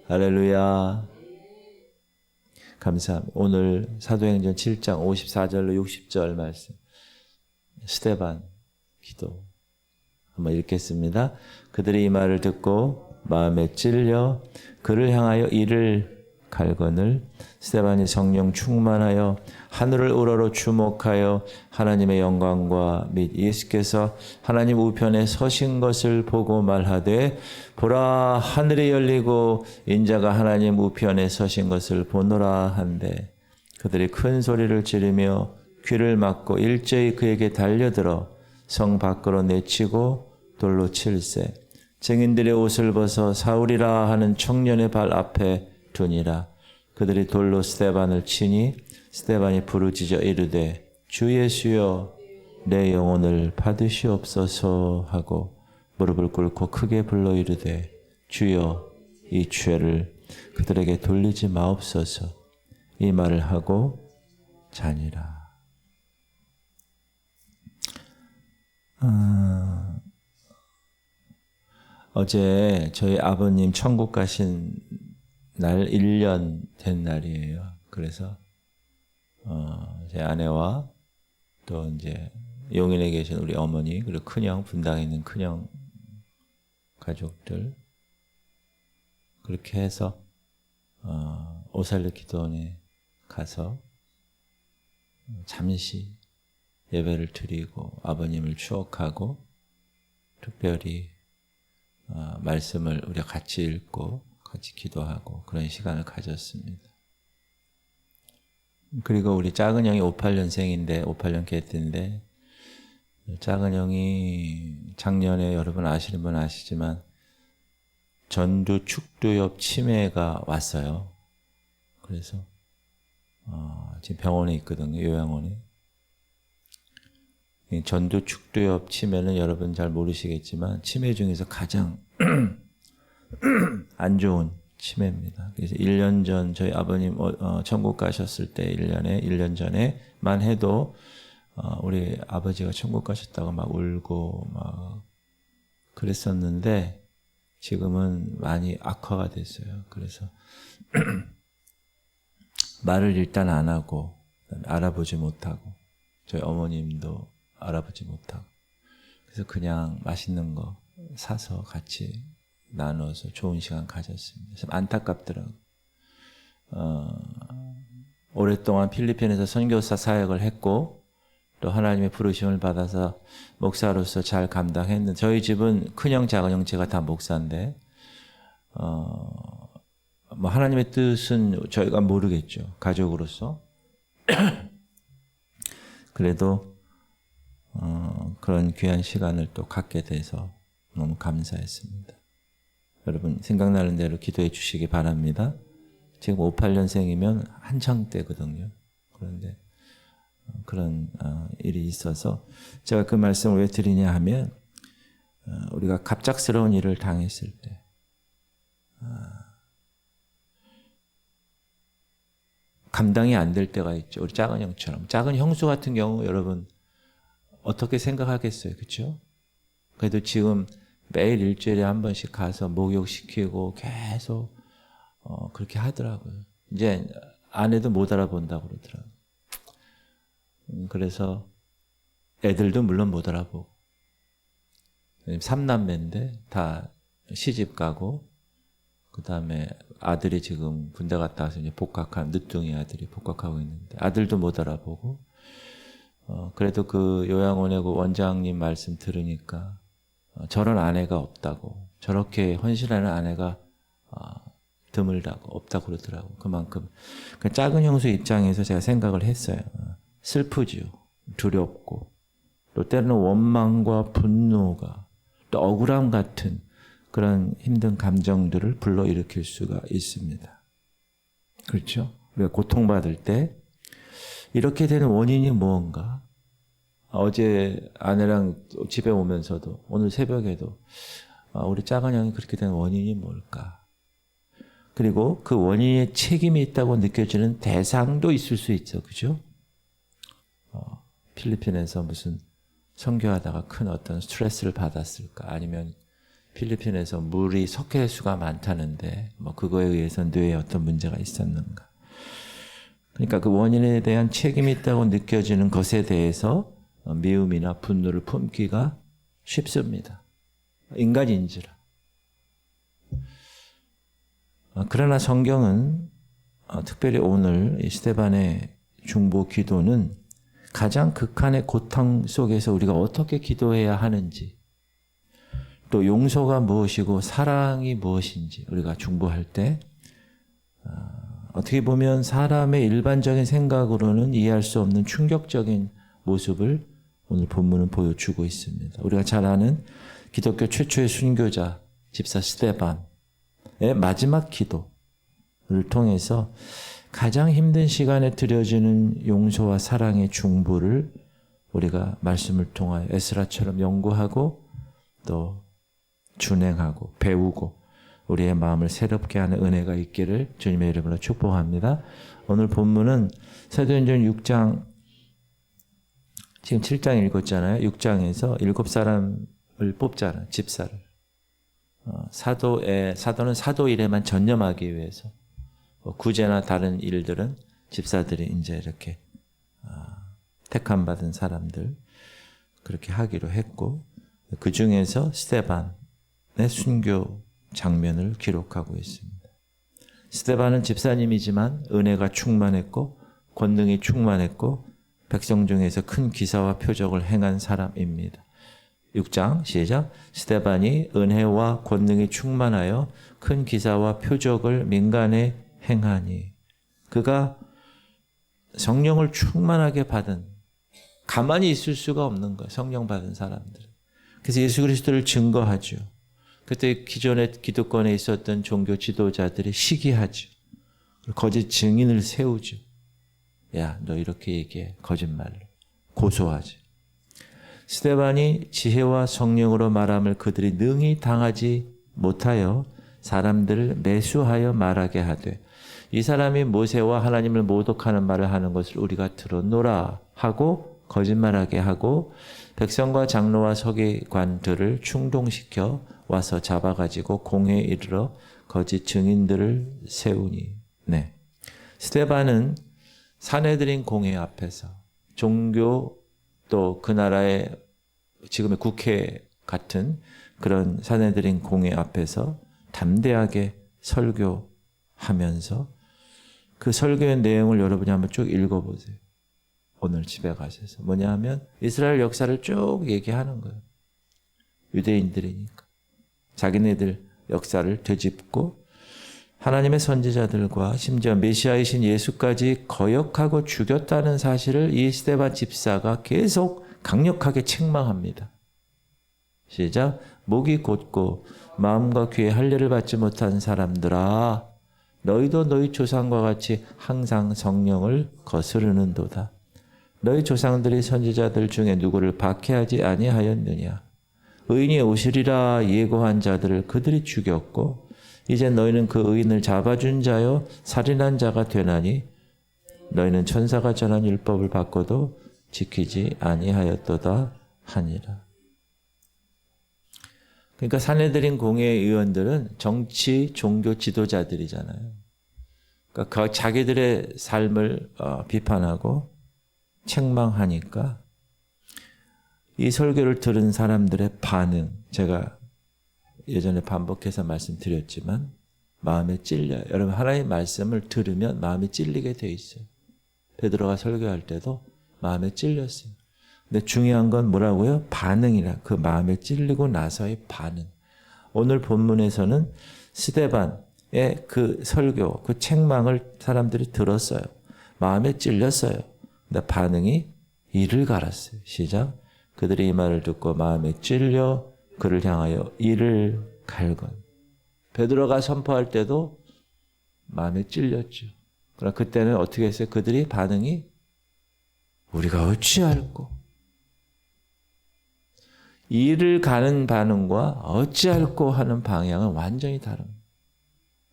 할렐루야. 감사합니다. 오늘 사도행전 7장 54절로 60절 말씀. 스데반 기도 한번 읽겠습니다. 그들이 이 말을 듣고 마음에 찔려 그를 향하여 이를 갈거늘 스데반이 성령 충만하여 하늘을 우러러 주목하여 하나님의 영광과 및 예수께서 하나님 우편에 서신 것을 보고 말하되 보라 하늘이 열리고 인자가 하나님 우편에 서신 것을 보노라 한데 그들이 큰 소리를 지르며 귀를 막고 일제히 그에게 달려들어 성 밖으로 내치고 돌로 칠세 증인들의 옷을 벗어 사울이라 하는 청년의 발 앞에 두니라. 그들이 돌로 스데반을 치니 스데반이 부르짖어 이르되 주 예수여 내 영혼을 받으시옵소서 하고 무릎을 꿇고 크게 불러 이르되 주여 이 죄를 그들에게 돌리지 마옵소서. 이 말을 하고 자니라. 어제 저희 아버님 천국 가신 날 1년 된 날이에요. 그래서 제 아내와 또 이제 용인에 계신 우리 어머니 그리고 큰형 분당에 있는 큰형 가족들 그렇게 해서 오살르 기도원에 가서 잠시 예배를 드리고 아버님을 추억하고 특별히 말씀을 우리가 같이 읽고 같이 기도하고 그런 시간을 가졌습니다. 그리고 우리 작은 형이 58년생인데 58년 개띠인데 작은 형이 작년에 여러분 아시는 분 아시지만 전두 축두엽 치매가 왔어요. 그래서 지금 병원에 있거든요. 요양원에. 전두 축두엽 치매는 여러분 잘 모르시겠지만 치매 중에서 가장 안 좋은 치매입니다. 그래서 1년 전 저희 아버님 천국 가셨을 때 1년 전에만 해도 우리 아버지가 천국 가셨다고 막 울고 막 그랬었는데 지금은 많이 악화가 됐어요. 그래서 말을 일단 안 하고 알아보지 못하고 저희 어머님도 알아보지 못하고 그래서 그냥 맛있는 거 사서 같이 나눠서 좋은 시간 가졌습니다. 참 안타깝더라고요. 오랫동안 필리핀에서 선교사 사역을 했고 또 하나님의 부르심을 받아서 목사로서 잘 감당했는데 저희 집은 큰형 작은형 제가 다 목사인데 뭐 하나님의 뜻은 저희가 모르겠죠. 가족으로서. 그래도 그런 귀한 시간을 또 갖게 돼서 너무 감사했습니다. 여러분 생각나는 대로 기도해 주시기 바랍니다. 지금 58년생이면 한창 때거든요. 그런데 그런 일이 있어서 제가 그 말씀을 왜 드리냐 하면 우리가 갑작스러운 일을 당했을 때 감당이 안 될 때가 있죠. 우리 작은 형처럼. 작은 형수 같은 경우 여러분 어떻게 생각하겠어요? 그렇죠? 그래도 지금 매일 일주일에 한 번씩 가서 목욕시키고 계속 그렇게 하더라고요. 이제 아내도 못 알아본다고 그러더라고요. 그래서 애들도 물론 못 알아보고 3남매인데 다 시집 가고 그 다음에 아들이 지금 군대 갔다 와서 이제 복학한 늦둥이 아들이 복학하고 있는데 아들도 못 알아보고 그래도 그 요양원의 그 원장님 말씀 들으니까 저런 아내가 없다고 저렇게 헌신하는 아내가 드물다고 없다고 그러더라고. 그만큼 그 작은 형수 입장에서 제가 생각을 했어요. 슬프지요. 두렵고 또 때로는 원망과 분노가 또 억울함 같은 그런 힘든 감정들을 불러일으킬 수가 있습니다. 그렇죠? 우리가 고통받을 때 이렇게 되는 원인이 무언가? 어제 아내랑 집에 오면서도 오늘 새벽에도 우리 작은 형이 그렇게 된 원인이 뭘까? 그리고 그 원인에 책임이 있다고 느껴지는 대상도 있을 수 있죠. 그죠? 필리핀에서 무슨 선교하다가 큰 어떤 스트레스를 받았을까? 아니면 필리핀에서 물이 석회수가 많다는데 뭐 그거에 의해서 뇌에 어떤 문제가 있었는가. 그러니까 그 원인에 대한 책임이 있다고 느껴지는 것에 대해서 미움이나 분노를 품기가 쉽습니다. 인간인지라. 그러나 성경은 특별히 오늘 이 스데반의 중보 기도는 가장 극한의 고통 속에서 우리가 어떻게 기도해야 하는지, 또 용서가 무엇이고 사랑이 무엇인지 우리가 중보할 때 어떻게 보면 사람의 일반적인 생각으로는 이해할 수 없는 충격적인 모습을 오늘 본문은 보여주고 있습니다. 우리가 잘 아는 기독교 최초의 순교자 집사 스데반의 마지막 기도를 통해서 가장 힘든 시간에 드려지는 용서와 사랑의 중보를 우리가 말씀을 통하여 에스라처럼 연구하고 또 준행하고 배우고 우리의 마음을 새롭게 하는 은혜가 있기를 주님의 이름으로 축복합니다. 오늘 본문은 사도행전 6장, 지금 7장 읽었잖아요. 6장에서 7사람을 뽑잖아요. 집사를. 사도는 사도 일에만 전념하기 위해서, 구제나 다른 일들은 집사들이 이제 이렇게 택함 받은 사람들 그렇게 하기로 했고, 그 중에서 스데반의 순교 장면을 기록하고 있습니다. 스데반은 집사님이지만 은혜가 충만했고 권능이 충만했고 백성 중에서 큰 기사와 표적을 행한 사람입니다. 6장 시작. 스데반이 은혜와 권능이 충만하여 큰 기사와 표적을 민간에 행하니. 그가 성령을 충만하게 받은, 가만히 있을 수가 없는 거예요. 성령 받은 사람들. 그래서 예수 그리스도를 증거하죠. 그때 기존의 기득권에 있었던 종교 지도자들이 시기하죠. 거짓 증인을 세우죠. 야, 너 이렇게 얘기해. 거짓말로. 고소하죠. 스데반이 지혜와 성령으로 말함을 그들이 능히 당하지 못하여 사람들을 매수하여 말하게 하되, 이 사람이 모세와 하나님을 모독하는 말을 하는 것을 우리가 들었노라 하고 거짓말하게 하고 백성과 장로와 서기관들을 충동시켜 와서 잡아가지고 공회에 이르러 거짓 증인들을 세우니. 네. 스데반은 산헤드린 공회 앞에서 종교 또 그 나라의 지금의 국회 같은 그런 산헤드린 공회 앞에서 담대하게 설교하면서 그 설교의 내용을 여러분이 한번 쭉 읽어보세요. 오늘 집에 가셔서. 뭐냐 하면 이스라엘 역사를 쭉 얘기하는 거예요. 유대인들이니까. 자기네들 역사를 되짚고 하나님의 선지자들과 심지어 메시아이신 예수까지 거역하고 죽였다는 사실을 이 스데반 집사가 계속 강력하게 책망합니다. 시작. 목이 곧고 마음과 귀에 할례를 받지 못한 사람들아, 너희도 너희 조상과 같이 항상 성령을 거스르는도다. 너희 조상들이 선지자들 중에 누구를 박해하지 아니하였느냐. 의인이 오시리라 예고한 자들을 그들이 죽였고 이제 너희는 그 의인을 잡아준 자여 살인한 자가 되나니 너희는 천사가 전한 율법을 받고도 지키지 아니하였도다 하니라. 그러니까 산헤드린 공회 의원들은 정치, 종교 지도자들이잖아요. 그러니까 자기들의 삶을 비판하고 책망하니까 이 설교를 들은 사람들의 반응, 제가 예전에 반복해서 말씀드렸지만 마음에 찔려요. 여러분, 하나님의 말씀을 들으면 마음에 찔리게 돼 있어요. 베드로가 설교할 때도 마음에 찔렸어요. 근데 중요한 건 뭐라고요? 반응이라. 그 마음에 찔리고 나서의 반응. 오늘 본문에서는 스데반의 그 설교, 그 책망을 사람들이 들었어요. 마음에 찔렸어요. 근데 반응이 이를 갈았어요. 시작. 그들이 이 말을 듣고 마음에 찔려 그를 향하여 이를 갈건. 베드로가 선포할 때도 마음에 찔렸죠. 그러나 그때는 어떻게 했어요? 그들이 반응이 우리가 어찌할꼬. 이를 가는 반응과 어찌할꼬 하는 방향은 완전히 다른.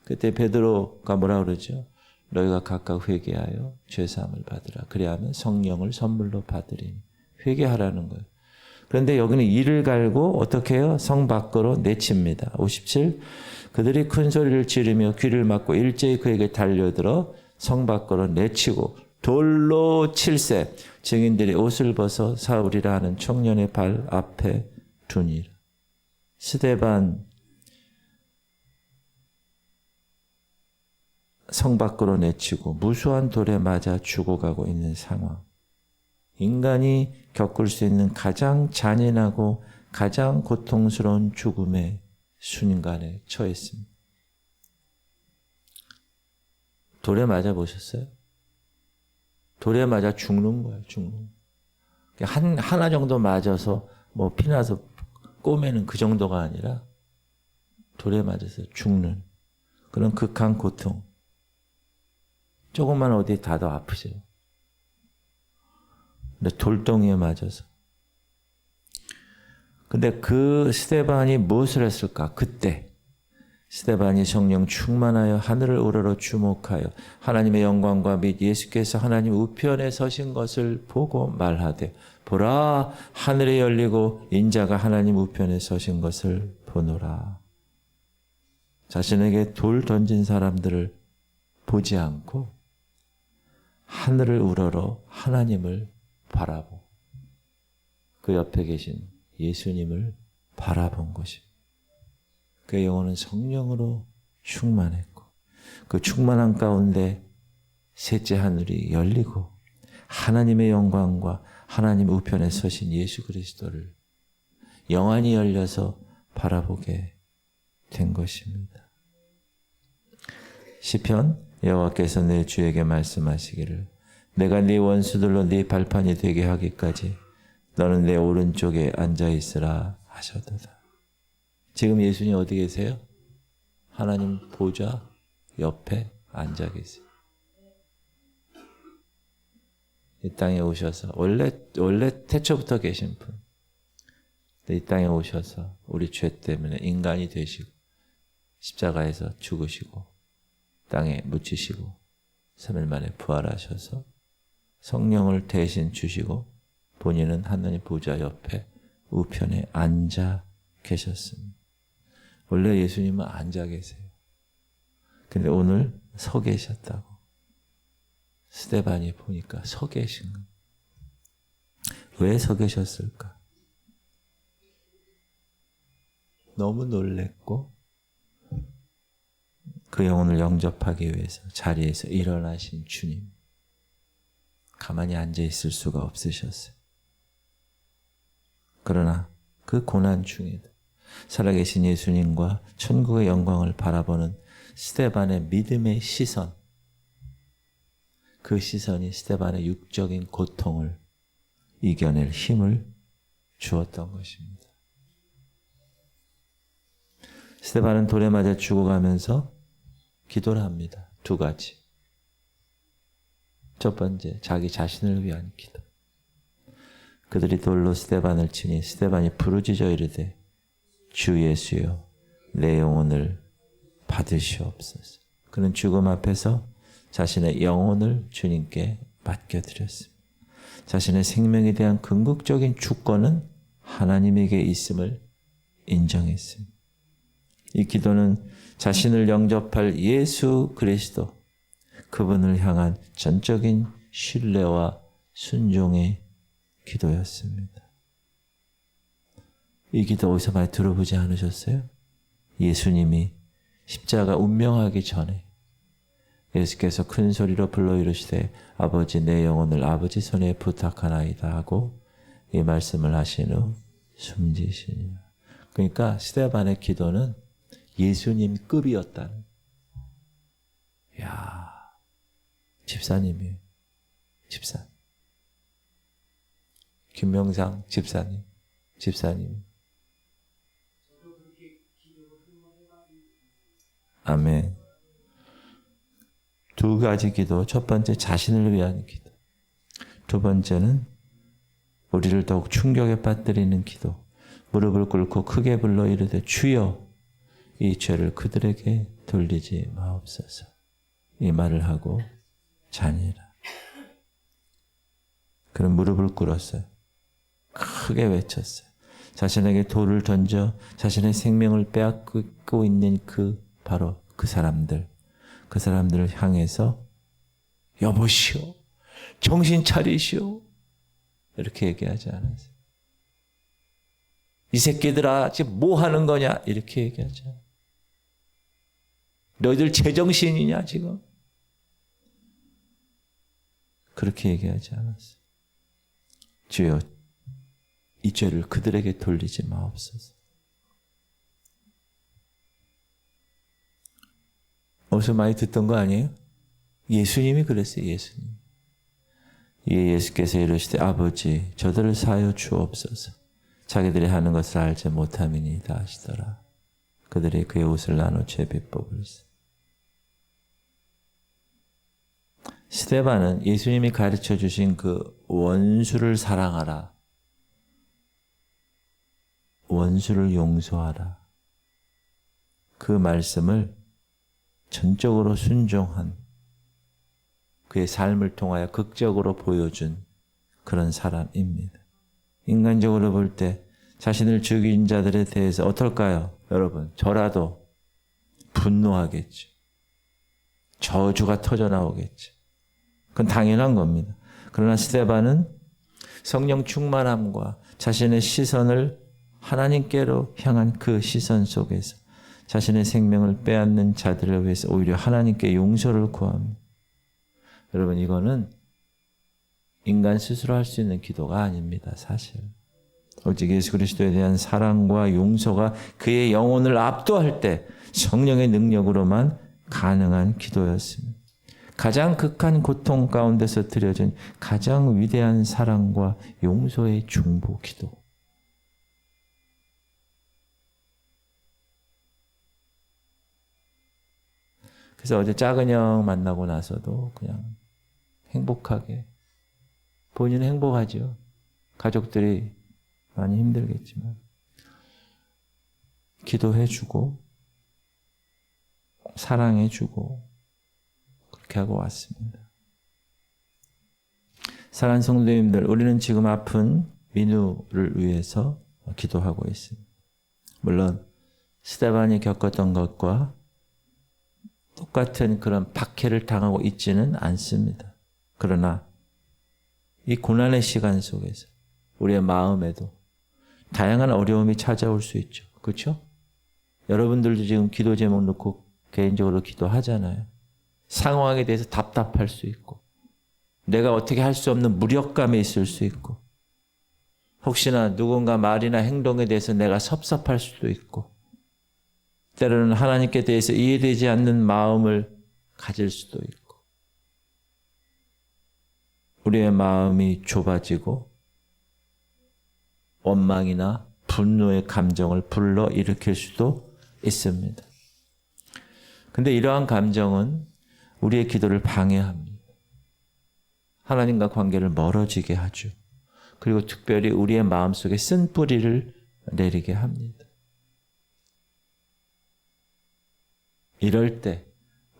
그때 베드로가 뭐라 그러죠? 너희가 각각 회개하여 죄사함을 받으라. 그래야하면 성령을 선물로 받으리니. 회개하라는 거예요. 그런데 여기는 이를 갈고 어떻게 해요? 성 밖으로 내칩니다. 57. 그들이 큰 소리를 지르며 귀를 막고 일제히 그에게 달려들어 성 밖으로 내치고 돌로 칠세. 증인들이 옷을 벗어 사울이라 하는 청년의 발 앞에 두니라. 스데반 성 밖으로 내치고 무수한 돌에 맞아 죽어가고 있는 상황. 인간이 겪을 수 있는 가장 잔인하고 가장 고통스러운 죽음의 순간에 처했습니다. 돌에 맞아 보셨어요? 돌에 맞아 죽는 거예요, 죽는 거. 하나 정도 맞아서 뭐 피나서 꼬매는 그 정도가 아니라 돌에 맞아서 죽는 그런 극한 고통. 조금만 어디 닿아도 아프죠. 근데 돌덩이에 맞아서. 근데 그 스데반이 무엇을 했을까? 그때 스데반이 성령 충만하여 하늘을 우러러 주목하여 하나님의 영광과 및 예수께서 하나님 우편에 서신 것을 보고 말하되 보라 하늘이 열리고 인자가 하나님 우편에 서신 것을 보노라. 자신에게 돌 던진 사람들을 보지 않고 하늘을 우러러 하나님을 바라보고 그 옆에 계신 예수님을 바라본 것입니다. 그의 영혼은 성령으로 충만했고 그 충만한 가운데 셋째 하늘이 열리고 하나님의 영광과 하나님 우편에 서신 예수 그리스도를 영안이 열려서 바라보게 된 것입니다. 시편 여호와께서 내 주에게 말씀하시기를 내가 네 원수들로 네 발판이 되게 하기까지 너는 내 오른쪽에 앉아있으라 하셨도다. 지금 예수님 어디 계세요? 하나님 보좌 옆에 앉아 계세요. 이 땅에 오셔서 원래 태초부터 계신 분. 이 땅에 오셔서 우리 죄 때문에 인간이 되시고 십자가에서 죽으시고 땅에 묻히시고 3일 만에 부활하셔서 성령을 대신 주시고 본인은 하나님 보좌 옆에 우편에 앉아 계셨습니다. 원래 예수님은 앉아 계세요. 근데 오늘 서 계셨다고. 스데반이 보니까 서 계신 거예요. 왜 서 계셨을까? 너무 놀랬고 그 영혼을 영접하기 위해서 자리에서 일어나신 주님. 가만히 앉아 있을 수가 없으셨어요. 그러나 그 고난 중에도 살아계신 예수님과 천국의 영광을 바라보는 스데반의 믿음의 시선, 그 시선이 스데반의 육적인 고통을 이겨낼 힘을 주었던 것입니다. 스데반은 돌에 맞아 죽어가면서 기도를 합니다. 2가지. 첫 번째, 자기 자신을 위한 기도. 그들이 돌로 스데반을 치니 스데반이 부르짖어 이르되 주 예수여 내 영혼을 받으시옵소서. 그는 죽음 앞에서 자신의 영혼을 주님께 맡겨드렸습니다. 자신의 생명에 대한 궁극적인 주권은 하나님에게 있음을 인정했습니다. 이 기도는 자신을 영접할 예수 그리스도, 그분을 향한 전적인 신뢰와 순종의 기도였습니다. 이 기도 어디서 많이 들어보지 않으셨어요? 예수님이 십자가 운명하기 전에 예수께서 큰 소리로 불러 이르시되 아버지 내 영혼을 아버지 손에 부탁하나이다 하고 이 말씀을 하신 후 숨지시니라. 그러니까 스데반의 기도는 예수님 급이었다는. 야, 집사님이에요. 집사. 김명상 집사님. 아멘. 2가지 기도. 첫 번째 자신을 위한 기도. 2번째는 우리를 더욱 충격에 빠뜨리는 기도. 무릎을 꿇고 크게 불러 이르되 주여 이 죄를 그들에게 돌리지 마옵소서. 이 말을 하고 자니라. 그런 무릎을 꿇었어요. 크게 외쳤어요. 자신에게 돌을 던져 자신의 생명을 빼앗고 있는 바로 그 사람들을 향해서 여보시오, 정신 차리시오, 이렇게 얘기하지 않았어요. 이 새끼들아 지금 뭐 하는 거냐 이렇게 얘기하죠. 너희들 제정신이냐 지금? 그렇게 얘기하지 않았어요. 주여, 이 죄를 그들에게 돌리지 마옵소서. 어디서 많이 듣던 거 아니에요? 예수님이 그랬어요. 예수님. 예수께서 이르시되 아버지 저들을 사하여 주옵소서. 자기들이 하는 것을 알지 못함이니이다 하시더라. 그들이 그의 옷을 나눠 제비뽑을세. 스데반은 예수님이 가르쳐 주신 그 원수를 사랑하라, 원수를 용서하라, 그 말씀을 전적으로 순종한, 그의 삶을 통하여 극적으로 보여준 그런 사람입니다. 인간적으로 볼 때 자신을 죽인 자들에 대해서 어떨까요? 여러분, 저라도 분노하겠죠. 저주가 터져나오겠죠. 그건 당연한 겁니다. 그러나 스데반은 성령 충만함과 자신의 시선을 하나님께로 향한 그 시선 속에서 자신의 생명을 빼앗는 자들을 위해서 오히려 하나님께 용서를 구합니다. 여러분, 이거는 인간 스스로 할 수 있는 기도가 아닙니다. 사실. 오직 예수 그리스도에 대한 사랑과 용서가 그의 영혼을 압도할 때 성령의 능력으로만 가능한 기도였습니다. 가장 극한 고통 가운데서 드려진 가장 위대한 사랑과 용서의 중보 기도. 그래서 어제 작은 형 만나고 나서도 그냥 행복하게, 본인은 행복하죠. 가족들이 많이 힘들겠지만 기도해주고 사랑해주고 그렇게 하고 왔습니다. 사랑하는 성도님들, 우리는 지금 아픈 민우를 위해서 기도하고 있습니다. 물론 스데반이 겪었던 것과 똑같은 그런 박해를 당하고 있지는 않습니다. 그러나 이 고난의 시간 속에서 우리의 마음에도 다양한 어려움이 찾아올 수 있죠. 그렇죠? 여러분들도 지금 기도 제목 놓고 개인적으로 기도하잖아요. 상황에 대해서 답답할 수 있고, 내가 어떻게 할 수 없는 무력감에 있을 수 있고, 혹시나 누군가 말이나 행동에 대해서 내가 섭섭할 수도 있고, 때로는 하나님께 대해서 이해되지 않는 마음을 가질 수도 있고, 우리의 마음이 좁아지고 원망이나 분노의 감정을 불러일으킬 수도 있습니다. 근데 이러한 감정은 우리의 기도를 방해합니다. 하나님과 관계를 멀어지게 하죠. 그리고 특별히 우리의 마음속에 쓴뿌리를 내리게 합니다. 이럴 때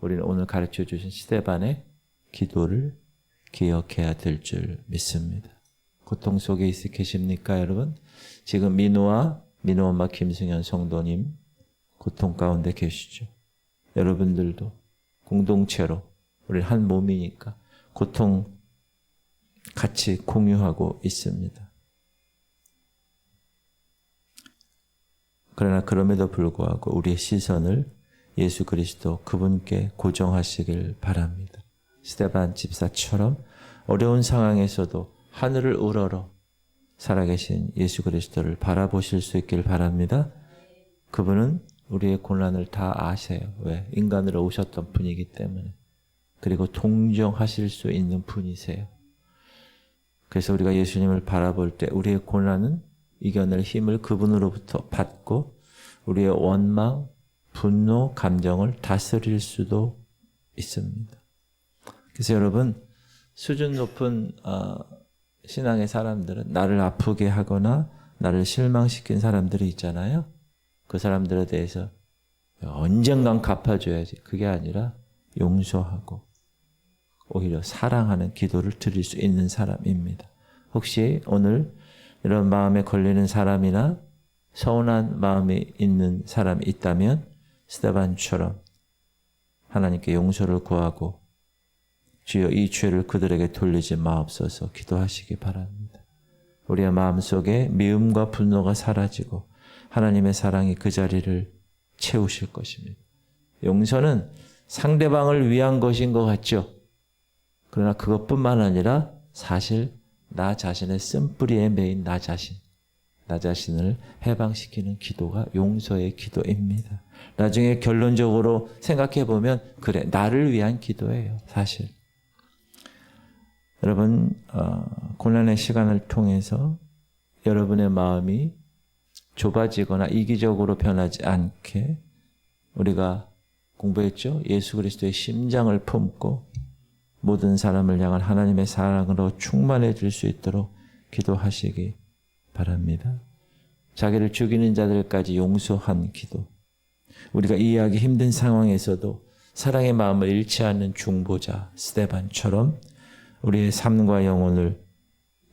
우리는 오늘 가르쳐 주신 스데반의 기도를 기억해야 될 줄 믿습니다. 고통 속에 계십니까, 여러분? 지금 민우 엄마 김승현 성도님 고통 가운데 계시죠. 여러분들도 공동체로 우리 한 몸이니까 고통 같이 공유하고 있습니다. 그러나 그럼에도 불구하고 우리의 시선을 예수 그리스도 그분께 고정하시길 바랍니다. 스데반 집사처럼 어려운 상황에서도 하늘을 우러러 살아계신 예수 그리스도를 바라보실 수 있길 바랍니다. 그분은 우리의 고난을 다 아세요. 왜? 인간으로 오셨던 분이기 때문에. 그리고 동정하실 수 있는 분이세요. 그래서 우리가 예수님을 바라볼 때 우리의 고난은 이겨낼 힘을 그분으로부터 받고 우리의 원망, 분노, 감정을 다스릴 수도 있습니다. 그래서 여러분, 수준 높은 신앙의 사람들은 나를 아프게 하거나 나를 실망시킨 사람들이 있잖아요. 그 사람들에 대해서 언젠간 갚아줘야지. 그게 아니라 용서하고 오히려 사랑하는 기도를 드릴 수 있는 사람입니다. 혹시 오늘 이런 마음에 걸리는 사람이나 서운한 마음이 있는 사람이 있다면 스데반처럼 하나님께 용서를 구하고 주여 이 죄를 그들에게 돌리지 마옵소서 기도하시기 바랍니다. 우리의 마음속에 미움과 분노가 사라지고 하나님의 사랑이 그 자리를 채우실 것입니다. 용서는 상대방을 위한 것인 것 같죠? 그러나 그것뿐만 아니라 사실 나 자신의 쓴뿌리에 매인 나 자신을 해방시키는 기도가 용서의 기도입니다. 나중에 결론적으로 생각해 보면 그래 나를 위한 기도예요. 사실 여러분 고난의 시간을 통해서 여러분의 마음이 좁아지거나 이기적으로 변하지 않게 우리가 공부했죠. 예수 그리스도의 심장을 품고 모든 사람을 향한 하나님의 사랑으로 충만해질 수 있도록 기도하시기 바랍니다. 자기를 죽이는 자들까지 용서한 기도. 우리가 이해하기 힘든 상황에서도 사랑의 마음을 잃지 않는 중보자 스데반처럼 우리의 삶과 영혼을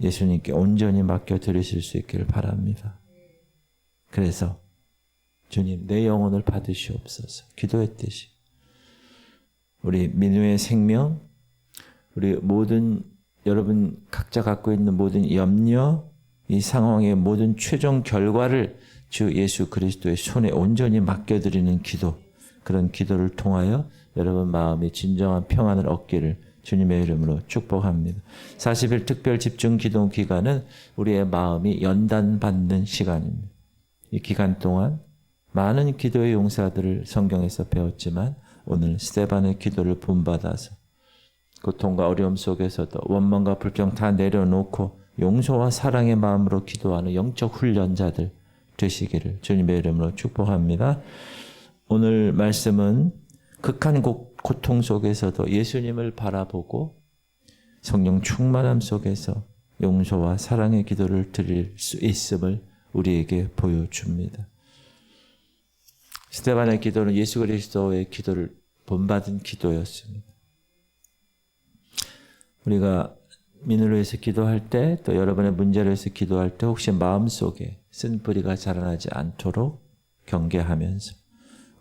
예수님께 온전히 맡겨 드리실 수 있기를 바랍니다. 그래서 주님 내 영혼을 받으시옵소서 기도했듯이 우리 민우의 생명, 우리 모든 여러분 각자 갖고 있는 모든 염려, 이 상황의 모든 최종 결과를 주 예수 그리스도의 손에 온전히 맡겨드리는 기도, 그런 기도를 통하여 여러분 마음이 진정한 평안을 얻기를 주님의 이름으로 축복합니다. 40일 특별 집중 기도 기간은 우리의 마음이 연단받는 시간입니다. 이 기간 동안 많은 기도의 용사들을 성경에서 배웠지만 오늘 스데반의 기도를 본받아서 고통과 어려움 속에서도 원망과 불평 다 내려놓고 용서와 사랑의 마음으로 기도하는 영적 훈련자들 되시기를 주님의 이름으로 축복합니다. 오늘 말씀은 극한 고통 속에서도 예수님을 바라보고 성령 충만함 속에서 용서와 사랑의 기도를 드릴 수 있음을 우리에게 보여줍니다. 스데반의 기도는 예수 그리스도의 기도를 본받은 기도였습니다. 우리가 민우를 위해서 기도할 때 또 여러분의 문제를 위해서 기도할 때 혹시 마음속에 쓴뿌리가 자라나지 않도록 경계하면서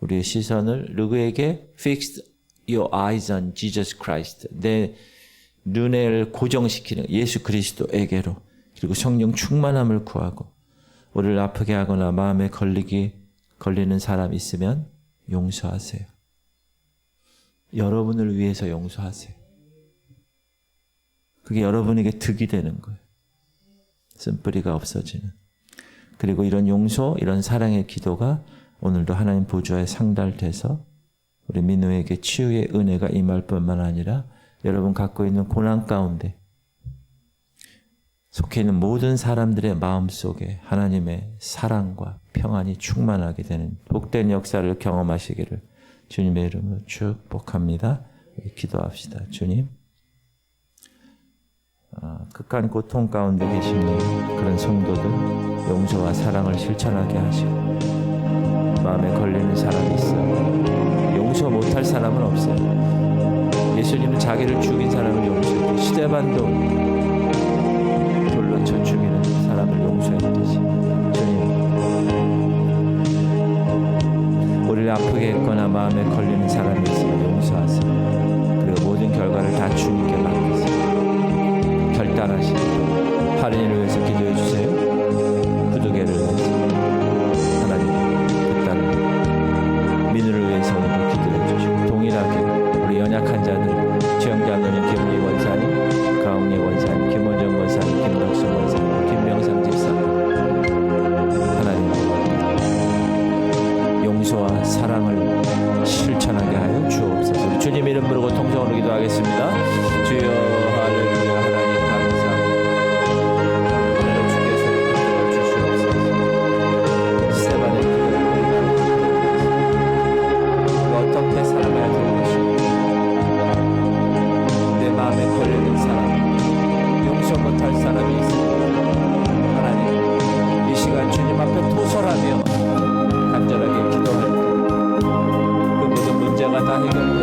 우리의 시선을 누구에게 fix your eyes on Jesus Christ 내 눈을 고정시키는 예수 그리스도에게로 그리고 성령 충만함을 구하고 우리를 아프게 하거나 마음에 걸리는 사람 있으면 용서하세요. 여러분을 위해서 용서하세요. 그게 여러분에게 득이 되는 거예요. 쓴뿌리가 없어지는. 그리고 이런 용서, 이런 사랑의 기도가 오늘도 하나님 보좌에 상달돼서 우리 민우에게 치유의 은혜가 임할 뿐만 아니라 여러분 갖고 있는 고난 가운데 속해 있는 모든 사람들의 마음속에 하나님의 사랑과 평안이 충만하게 되는 복된 역사를 경험하시기를 주님의 이름으로 축복합니다. 기도합시다. 주님, 극한 고통 가운데 계시는 그런 성도들 용서와 사랑을 실천하게 하시고 마음에 걸리는 사람이 있어요. 용서 못할 사람은 없어요. 예수님은 자기를 죽인 사람을 용서했고 스데반도 돌로 쳐 죽이는 사람을 용서했듯이 주님 우리를 아프게 했거나 마음에 걸리는 사람이 있으면 용서하세요. 그리고 모든 결과를 다 주님께 맡기세요. 결단하시고 할인을 위해서 기도해 주세요. 구두개를 위해서 하나님 그 딸을 민우를 위해서 오늘도 기도해 주시고 동일하게 우리 연약한 자들 지영자 누님 김은희 원사님 가은희 원사님 김원정 원사님 김덕수 원사님 김명상 집사님 하나님 용서와 사랑을 실천하게 하여 주옵소서. 주님 이름 부르고 통성으로 기도하겠습니다. 주여 할렐루야. 하나님 오늘 주께서 기도를 주시옵소서. 스데반의 기도를 어떻게 살아가야 될 것인가. 내 마음에 걸리는 사람 용서 못할 사람이 있습니다. 하나님 이 시간 주님 앞에 도설하며 간절하게 기도할 때 그 모든 문제가 다 해결